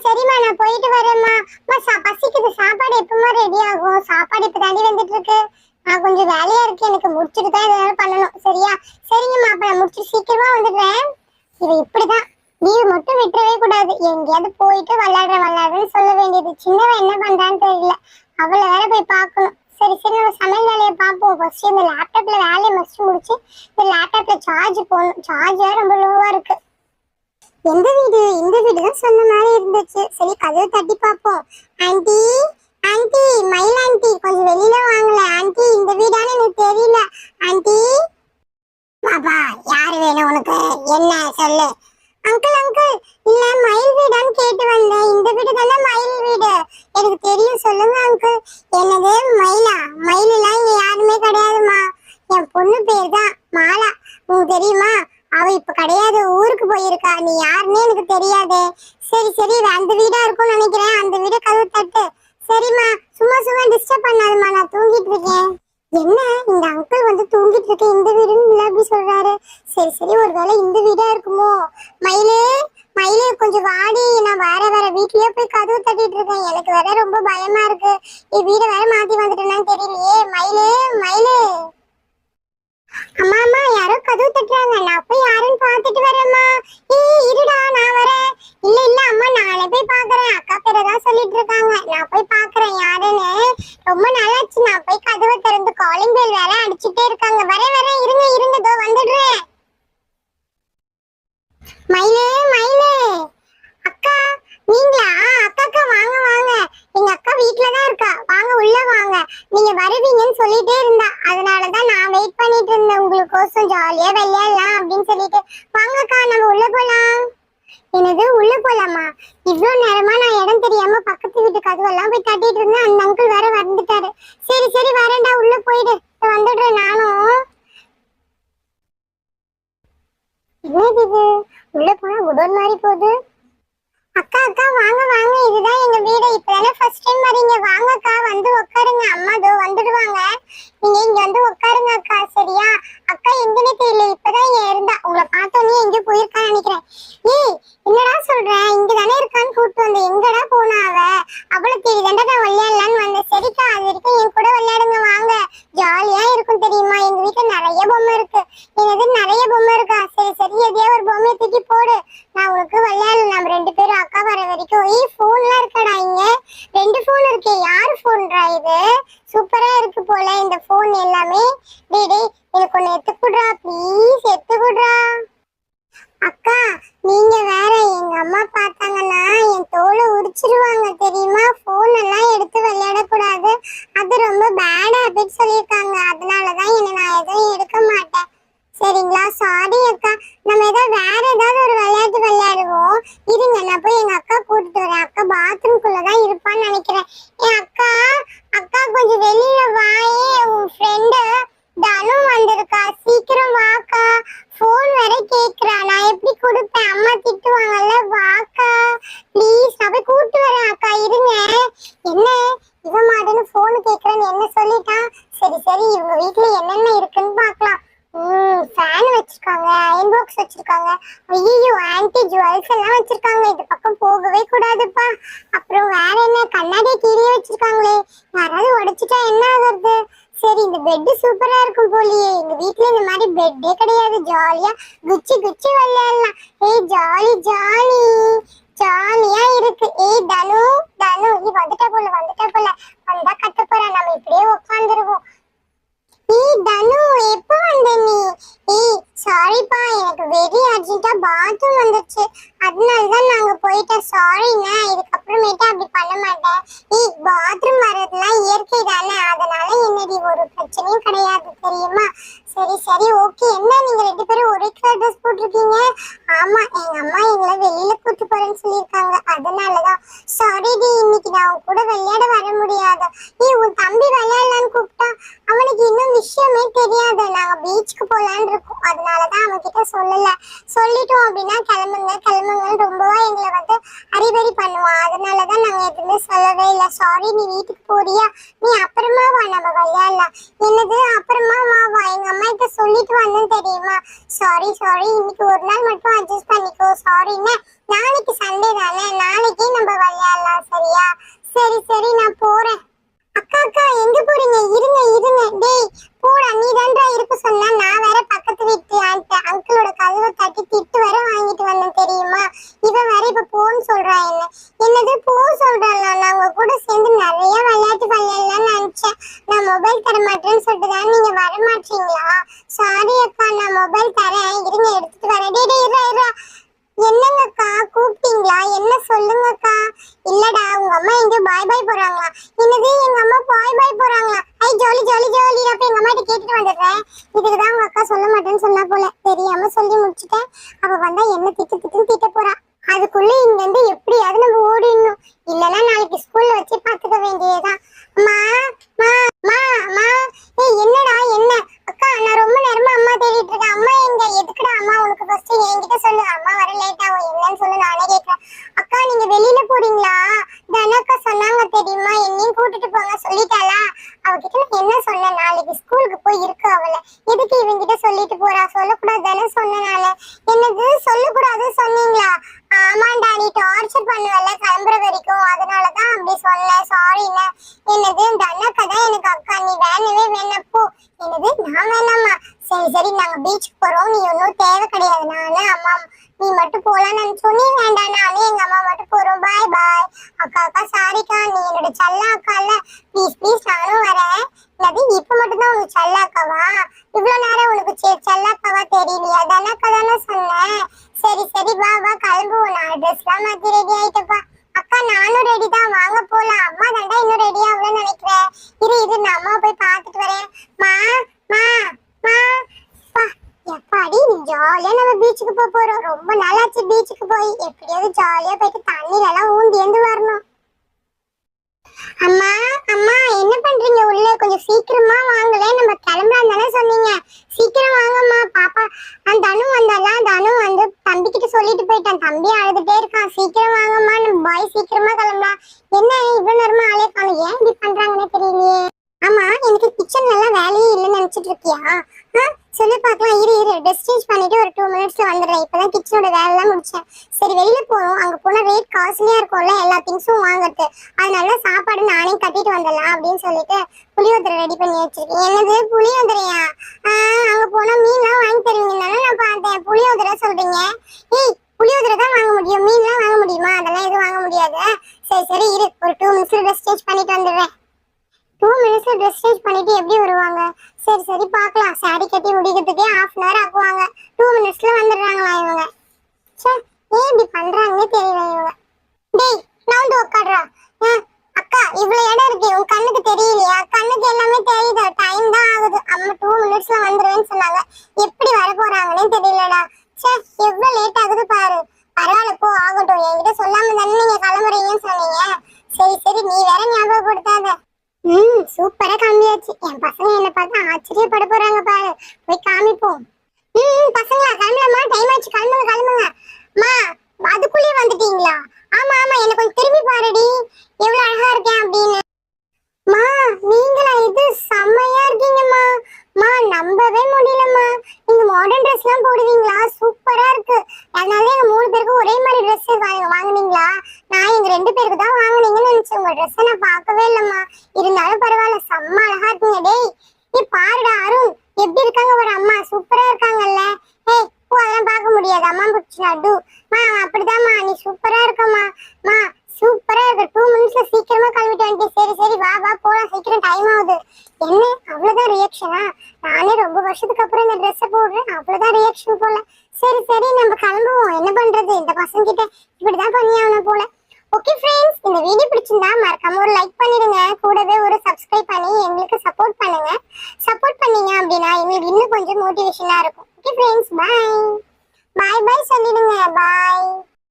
சரிம்மா நான் போயிட்டு வரேம்மா. பசிக்குது, சாப்பாடு எப்பமா ரெடி ஆகும்? சாப்பாடு இப்ப தாண்டி வந்துட்டு இருக்கு. நான் கொஞ்சம் வேலையா இருக்கு, எனக்கு முடிச்சுட்டு தான் எதாவது பண்ணணும். சரியா? சரிங்கம்மா, அப்ப நான் முடிச்சு சீக்கிரமா வந்துடுறேன். இது இப்படிதான், லீவ் மட்டும் விட்டுறவே கூடாது. எங்கேயாவது போயிட்டு விளையாடுறேன்னு சொல்ல வேண்டியது. சின்னவன் என்ன பண்றான்னு தெரியல, அவளை வேற போய் பார்க்கணும். சரி சரி, நம்ம சமையல் வேலையை பார்ப்போம். ஃபர்ஸ்ட் இந்த லேப்டாப்ல வேலையை ஃபர்ஸ்ட் முடிச்சு இந்த லேப்டாப்ல சார்ஜ் போடணும். சார்ஜ் வேற ரொம்ப லோவா இருக்கு. எந்த வீடு? இந்த வீடு தான் சொன்ன மாதிரி இருந்துச்சு. சரி, கதவை தட்டி பார்ப்போம். ஆண்டி, ஆண்டி, மயில் ஆண்டி, கொஞ்சம் வெளியில வாங்கல. ஆண்டி, இந்த வீடான்னு எனக்கு தெரியல. ஆண்டி. பாப்பா, யாரு வேணும் உனக்கு? என்ன சொல்லு. அங்கிள் அங்கிள், இல்ல மயில் வீடான்னு கேட்டு வந்தேன். இந்த வீடு தானே மயில் வீடு? எனக்கு தெரியும், சொல்லுங்க அங்கிள். என்னது மயிலா? மயில் எல்லாம் இங்க யாருமே கிடையாதுமா. என் பொண்ணு பேர் தான் மாலா. உங்களுக்கு தெரியுமா? அவ இப்ப கிடையாது, ஊருக்கு போயிருக்கா. நீ யாருன்னே எனக்கு தெரியாதே. சரி சரி, அந்த வீடா இருக்கும்னு நினைக்கிறேன். அந்த வீட கதவு தட்டு. சரிம்மா, சும்மா சும்மா டிஸ்டர்ப் பண்ணாதுமா, நான் தூங்கிட்டு இருக்கேன். என்ன இந்த அங்கிள் வந்து தூங்கிட்டு இருக்க இந்த வீடுன்னு அப்படி சொல்றாரு? சரி சரி, ஒருவேளை இந்த வீடா இருக்குமோ? மயிலு, மயிலு, கொஞ்சம் வாடி. நான் வேற வீட்லயே போய் கதவு தட்டிட்டு இருக்கேன். எனக்கு வேற ரொம்ப பயமா இருக்கு. வீடை வேற மாத்தி வந்துட்டேன்னு தெரியலையே. மயிலு, மயிலு. அம்மா அம்மா, யாரோ கதவு தட்டுறாங்க. நான் போய் யாருன்னு பாத்துட்டு வரேம்மா. இருடா, நான் வரேன். இல்ல இல்ல அம்மா, நானே போய் பாக்குறேன். அக்கா பேரதான் சொல்லிட்டு இருக்காங்க. நான் போய் பாக்குறேன் யாருன்னு. ரொம்ப நல்லாச்சு. நான் போய் கதவை திறந்து காலிங் பெல் வேற அடிச்சுட்டே இருக்காங்க. வரேன், இருங்க இருங்க, இதோ வந்துடுறேன். மயிலே, மயிலே. அக்கா, நீங்களா? அக்கா வாங்க வாங்க. எங்க அக்கா வீட்டுலதான் இருக்கா. வாங்க, உள்ள வாங்க. நீங்க வருவீங்கன்னு சொல்லிட்டே இருந்தா, அதனாலதான் நான் வெயிட் பண்ணிட்டு இருந்தேன் உங்களுக்கோசம். ஜாலியா விளையாடலாம் அப்படின்னு சொல்லிட்டு. வாங்கக்கா, நம்ம உள்ள போலாம். என்னது, உள்ள போலாமா? இவ்வளவு நேரமா நான் இடம் தெரியாம பக்கத்து வீட்டு கதவெல்லாம் போய் தட்டிட்டு இருந்தேன். அந்த அங்கிள் வேற வந்துட்டாரு. சரி சரி, வரேன்டா, உள்ள போயிடு. வந்துடுறேன் நானும். என்னது இது? உள்ள போனா குடோன் மாதிரி போகுது. அக்கா அக்கா, வாங்க வாங்க, இதுதான் எங்க வீடு. இப்பதானே ஃபர்ஸ்ட் டைம் வரீங்க. வாங்கக்கா, வந்து உட்காருங்க. அம்மா தோ வந்துடுவாங்க. நீங்க இங்க வந்து உட்காருங்க அக்கா. சரியா? அக்கா எங்கன்னே தெரியல, இப்பதான் இங்க இருந்தா. உங்களை பார்த்தோன்னே எங்க போயிருக்கான்னு நினைக்கிறேன். ஏய், என்னடா சொல்ற? இங்கதானே இருக்கான்னு கூப்பிட்டு வந்தேன். எங்கடா போனா அவ? அவளை தேடிதாண்டா நான் விளையாடலான்னு வந்தேன். சரிக்கா, அது வரைக்கும் என் கூட விளையாடுங்க வாங்க. ஜாலியா இருக்கும் தெரியுமா? எங்க வீட்டுல நிறைய பொம்மை இருக்கு. என்னது, நிறைய பொம்மை இருக்கா? சரி சரி, எதையோ ஒரு பொம்மையை தூக்கி போடு. நான் உனக்கு விளையாடலாம். நம்ம ரெண்டு பேரும் அக்கா வர வரைக்கும். போன்லாம் இருக்கடா இங்க. 2 போன் இருக்கு. யாரு போன்டா இது? சூப்பரா இருக்கு போல இந்த போன் எல்லாமே. டேய் டேய், எனக்கு ஒன்னு எடுத்துக்குடுறா ப்ளீஸ், எடுத்துக்குடுறா. அக்கா, நீங்க வேற, எங்க அம்மா பார்த்தாங்கன்னா என் தோலை உரிச்சிருவாங்க தெரியுமா? போன் எல்லாம் எடுத்து விளையாடக்கூடாது, அது ரொம்ப பேட் ஹாபிட் சொல்லியிருக்காங்க. அதனாலதான் நான் எதுவும் எடுக்க மாட்டேன். சரிங்களா? சாரி அக்கா. நம்ம வேற ஏதாவது ஒரு விளையாட்டு விளையாடுவோம். இருங்க, நான் போய் எங்க அக்கா கூட்டிட்டு வரேன். அக்கா பாத்ரூம்குள்ளதான் இருப்பான்னு நினைக்கிறேன். என் அக்கா, அக்கா கொஞ்சம் வெளியில வாயே. உன் ஃப்ரெண்டு தனு வந்திருக்கா, சீக்கிரம் வாக்கா. போன் வேற கேக்குறா, நான் எப்படி கொடுப்பேன்? அம்மா திட்டுவாங்கல்ல. வாக்கா ப்ளீஸ், நான் போய் கூப்பிட்டு வரேன் அக்கா. இருங்க. என்ன இவன் மாடன்னு போன் கேக்குறேன்னு என்ன சொல்லிட்டான்? சரி சரி, இவங்க வீட்டுல என்னென்ன இருக்குன்னு பாக்கலாம். ஃபேன் வச்சிருக்காங்க, அயன் பாக்ஸ் வச்சிருக்காங்க. ஐயோ, ஆன்டி ஜுவல்ஸ் எல்லாம் வச்சிருக்காங்க. இந்த பக்கம் போகவே கூடாதுப்பா. அப்புறம் வேற என்ன, கண்ணாடியை கீழே வச்சிருக்காங்களே, யாராவது உடைச்சிட்டா என்ன ஆகுறது? சரி, இந்த பெட் சூப்பரா இருக்கும் போலியே. எங்க வீட்டுல இந்த மாதிரி பெட்டே கிடையாது. ஜாலியா குச்சி குச்சி விளையாடலாம். ஜாலி ஜாலி ஜாலியா இருக்கு. தனு, தனு, நீ வந்துட்டா போல வந்தா கத்த போறா. நம்ம இப்படியே உட்காந்துருவோம். தனு, எப்போ வந்த நீ? சாரிப்பா, எனக்கு வெரி அர்ஜென்ட்டா பாத்ரூம் வந்துச்சு. அதனாலதான் நாங்க போயிட்டோம். சாரிங்க, இதுக்கப்புறமேட்டு அப்படி பண்ண மாட்டேன். பாத்ரூம் வர்றதுலாம் இயற்கை தானே, அதனால என்னடி ஒரு பிரச்சனையும் கிடையாது தெரியுமா? சரி சரி, ஓகே. என்ன நீங்க 2 பேரும் ஒரே கலர் ட்ரெஸ் போட்டிருக்கீங்க? ஆமா, எங்க அம்மா எங்களை வெளியில கூட்டு போறேன்னு சொல்லியிருக்காங்க. அதனாலதான். சாரி டி, இன்னைக்கு நான் உன் கூட விளையாட வர முடியாது. உன் தம்பி விளையாடலான்னு கூப்பிட்டா அவனுக்கு இன்னும் விஷயமே தெரியாது. நாங்க பீச்சுக்கு போலான்னு இருக்கோம். தான் அவன் கிட்ட சொல்லல. சொல்லிட்டோம் அப்படின்னா கிளம்புங்க கிளம்புங்கன்னு ரொம்பவா எங்களை வந்து அறிவறி பண்ணுவான். அதனாலதான் நாங்க எதுவுமே சொல்லவே இல்லை. சாரி, நீ வீட்டுக்கு போறியா? நீ அப்புறமா வா, நம்ம விளையாடலாம். என்னது அப்புறமா வா? எங்க அம்மா கிட்ட சொல்லிட்டு வந்தேன்னு தெரியுமா? சாரி சாரி, இன்னைக்கு ஒரு நாள் மட்டும் அட்ஜஸ்ட் பண்ணிக்கோ. சாரின்னு, நாளைக்கு சண்டே தானே, நாளைக்கே நம்ம விளையாடலாம் சரியா? சரி சரி, நான் போறேன். அக்கா அக்கா எங்க போறீங்க? இருங்க இருங்க. டேய் போடா, நீ தான்டா இருக்க சொன்னா. நான் வேற பக்கத்து வீட்டு அங்கிளோட கதவை தட்டி திட்டு வேற வாங்கிட்டு வந்தேன் தெரியுமா? இவன் வேற இப்ப போன்னு சொல்றா. என்னது போ சொல்றான்? நாங்க கூட சேர்ந்து நிறைய விளையாட்டு விளையாடலாம்னு நினைச்சேன். நான் மொபைல் தர மாட்டேன்னு சொல்லிட்டு தான் நீங்க வர மாட்டீங்களா? சாரி அக்கா, நான் மொபைல் தரேன், இருங்க எடுத்துட்டு வரேன். டேய் டேய் இருடா. என்னங்கக்கா கூப்பிட்டீங்களா? என்ன சொல்லுங்கக்கா. இல்லடா, உங்க அம்மா எங்க பாய் பாய் போறாங்களா? என்னது எங்க அம்மா பாய் பாய் போறாங்களா? ஐ ஜாலி ஜாலி ஜாலி. அப்ப எங்க அம்மா கிட்ட கேட்டுட்டு வந்துடுறேன். இதுக்குதான் உங்க அக்கா சொல்ல மாட்டேன்னு சொன்னா போல. தெரியாம சொல்லி முடிச்சுட்டேன். அவ வந்தா என்ன திட்டுன்னு திட்ட போறா. அதுக்குள்ள இங்க இருந்து எப்படியாவது நம்ம ஓடிடணும். இல்லன்னா நாளைக்கு ஸ்கூல்ல வச்சு பாத்துக்க வேண்டியதுதான். மா மா மா மா. ஏய் என்னடா என்ன? அக்கா நான் ரொம்ப நேரமா அம்மா தேடிட்டு இருக்கேன். அம்மா எங்க? எதுக்குடா அம்மா? உனக்கு ஃபர்ஸ்ட் என்கிட்ட சொல்லு. அம்மா வர லேட் ஆகும். என்னன்னு சொல்லு, நானே கேட்கிறேன். அக்கா நீங்க வெளியில போறீங்களா? தனக்கா சொன்னாங்க தெரியுமா, என்னையும் கூட்டிட்டு போங்க சொல்லிட்டாளா? அவகிட்ட நான் என்ன சொன்னேன்? நாளைக்கு ஸ்கூலுக்கு போய் இருக்கு அவளை. எதுக்கு இவங்கிட்ட சொல்லிட்டு போறா? சொல்லக்கூடாது தானே சொன்னேன் நானு. என்னது சொல்லக்கூடாது சொன்னீங்களா? ஆமாண்டா, நீ டார்ச்சர் பண்ணுவல கிளம்புற வரைக்கும், அதனாலதான் அப்படி சொன்னேன். சாரிண்ணே. என்னது தனக்கா தான் எனக்கு அக்கா, நீ வேணவே வேணப்போ. என்னது நான் வேணாமா? சரி சரி, நாங்க பீச்சுக்கு போறோம், நீ ஒன்னும் தேவை கிடையாது. நானு அம்மா நீ மட்டும் போலான்னு நினைச்சோம். நீ வேண்டாம், நானே எங்க அம்மா மட்டும் போறோம். பாய் பாய். அக்கா அக்கா சாரிக்கா, நீ என்னோட செல்ல அக்கா இல்ல. ப்ளீஸ் ப்ளீஸ், நானும் வரேன். அது இப்ப மட்டும் தான் உனக்கு செல்ல அக்காவா? இவ்வளவு நேரம் உனக்கு செல்ல அக்காவா தெரியலையா? தனக்கா தானே சொன்னேன். சரி சரி வா வா கிளம்புவோம். நான் ட்ரெஸ் எல்லாம் மாத்தி ரெடி ஆயிட்டப்பா. அக்கா நானும் ரெடி தான், வாங்க போலாம். அம்மா தாண்டா இன்னும் ரெடி ஆகலன்னு நினைக்கிறேன். இரு நான் அம்மா போய் பார்த்துட்டு வரேன். மா மா மா. எப்பாடி ஜாலியா நம்ம பீச்சுக்கு போறோம். ரொம்ப நாளாச்சு பீச்சுக்கு போய். எப்படியாவது ஜாலியா போயிட்டு தண்ணில எல்லாம் ஊந்தி வந்து வரணும். அம்மா அம்மா என்ன பண்றீங்க உள்ள? கொஞ்சம் சீக்கிரமா வாங்கலே, நம்ம கிளம்பலாம் தானே சொன்னீங்க. சீக்கிரம் வாங்கம்மா. பாப்பா அந்த தனு வந்தால, தனு வந்து தம்பி கிட்ட சொல்லிட்டு போயிட்டான். தம்பி அழுதுட்டே இருக்கான். சீக்கிரம் வாங்கம்மா, நம்ம பாய் சீக்கிரமா கிளம்பலாம். என்ன இவ்வளவு நேரமா ஆளே காணும்? ஏன் இப்படி பண்றாங்கன்னு தெரியலையே. ஆமா, எனக்கு கிச்சன்ல எல்லாம் வேலையே இல்லைன்னு நினைச்சிட்டு இருக்கியா? சொல்லி பார்க்கலாம். இரு ட்ரெஸ் சேஞ்ச் பண்ணிட்டு ஒரு 2 மினிட்ஸ்ல வந்துடுறேன். இப்பதான் கிச்சனோட வேலை எல்லாம் முடிச்சேன். சரி வெளியில போறோம். அங்க போனா ரேட் காஸ்ட்லியா இருக்கும்ல எல்லா திங்ஸும் வாங்குறது. அதனால சாப்பாடு நானே கட்டிட்டு வந்துடலாம் அப்படின்னு சொல்லிட்டு புளியோதரை ரெடி பண்ணி வச்சிருக்கேன். என்னது புளியோதரையா? அங்க போனா மீன்லாம் வாங்கி தருவீங்கன்னு நான் பார்த்தேன். புளியோதரை சொல்றீங்க? ஏய் புளியோதரை தான் வாங்க முடியும், மீன்லாம் வாங்க முடியுமா? அதெல்லாம் எதுவும் வாங்க முடியாது. சரி சரி இரு, ஒரு 2 மினிட்ஸ்ல ட்ரெஸ் சேஞ்ச் பண்ணிட்டு வந்துடுறேன். 2 மினிட்ஸ்ல ட்ரெஸ் சேஞ்ச் பண்ணிட்டு எப்படி வருவாங்க? சரி சரி பார்க்கலாம். சாரி கட்டி முடிக்கிறதுக்கே 1/2 hour ஆக்குவாங்க. 2 மினிட்ஸ்ல வந்துடுறாங்களா இவங்க? சே, ஏன் இப்படி பண்றாங்கன்னே தெரியல இவங்க. டேய் நான் வந்து உட்காடுறா. அக்கா இவ்வளவு இடம் இருக்கு, உன் கண்ணுக்கு தெரியலையா? கண்ணுக்கு எல்லாமே தெரியுது. டைம் தான் ஆகுது. அம்மா 2 மினிட்ஸ்ல வந்துருவேன்னு சொன்னாங்க. எப்படி வர போறாங்கன்னே தெரியலடா. சே, எவ்வளவு லேட் ஆகுது பாரு. பரவாயில்ல போ, ஆகட்டும். என்கிட்ட சொல்லாம தானே நீங்க கிளம்புறீங்கன்னு சொன்னீங்க. சரி சரி, நீ வேற ஞாபகப்படுத்தாத. சூப்பரா காமியாச்சு. என் பசங்க என்ன பார்த்தா ஆச்சரியப்பட போறாங்க பாரு. போய் காமிப்போம். பசங்களா கிளம்பலாமா? டைம் ஆச்சு, கிளம்புங்க கிளம்புங்க. மா அதுக்குள்ளே வந்துட்டீங்களா? ஆமா ஆமா, என்ன கொஞ்சம் திரும்பி பாருடி, எவ்வளவு அழகா இருக்கேன் அப்படின்னு. மா நீங்களா? இது செம்மையா இருக்கீங்கம்மா. மா நம்பவே முடியலம்மா. நீங்க மாடர்ன் ட்ரெஸ் எல்லாம் போடுவீங்களா? சூப்பரா இருக்கு. அதனால எங்க 3 பேருக்கும் ஒரே மாதிரி ட்ரெஸ் வாங்குனீங்களா? நான் எங்க 2 பேருக்கு தான் வாங்குனீங்கன்னு நினைச்சேன். உங்க ட்ரெஸ் நான் பார்க்கவே இல்லம்மா. இருந்தாலும் பரவாயில்ல, செம்ம அழகா இருக்கீங்க. டேய் நீ பாருடா அருண், எப்படி இருக்காங்க ஒரு அம்மா? சூப்பரா இருக்காங்கல்ல. ஏய் பூ அதெல்லாம் பார்க்க முடியாது, அம்மா பிடிச்சி லட்டு. மா அப்படிதாம்மா, நீ சூப்பரா இருக்கம்மா. மா சூப்பரா இருக்கு. 2 மினிட்ஸ்ல சீக்கிரமா கிளம்பிட்டு வந்துட்டு. சரி சரி வா வா போலாம், சீக்கிரம் டைம் ஆகுது. என்ன அவ்வளவுதான் ரியாக்ஷனா? நானே ரொம்ப வருஷத்துக்கு அப்புறம் இந்த ட்ரெஸ்ஸை போடுறேன், அவ்வளவுதான் ரியாக்ஷன் போல. சரி சரி நம்ம கிளம்புவோம். என்ன பண்றது, இந்த பசங்க கிட்ட இப்படிதான் பண்ணியாகணும் போல. ஓகே ஃப்ரெண்ட்ஸ், இந்த வீடியோ பிடிச்சிருந்தா மறக்காம ஒரு லைக் பண்ணிடுங்க. கூடவே ஒரு சப்ஸ்கிரைப் பண்ணி எங்களுக்கு சப்போர்ட் பண்ணுங்க. சப்போர்ட் பண்ணீங்க அப்படின்னா எங்களுக்கு இன்னும் கொஞ்சம் மோட்டிவேஷனா இருக்கும். Okay friends, bye. Bye bye சொல்லிடுங்க. பாய்.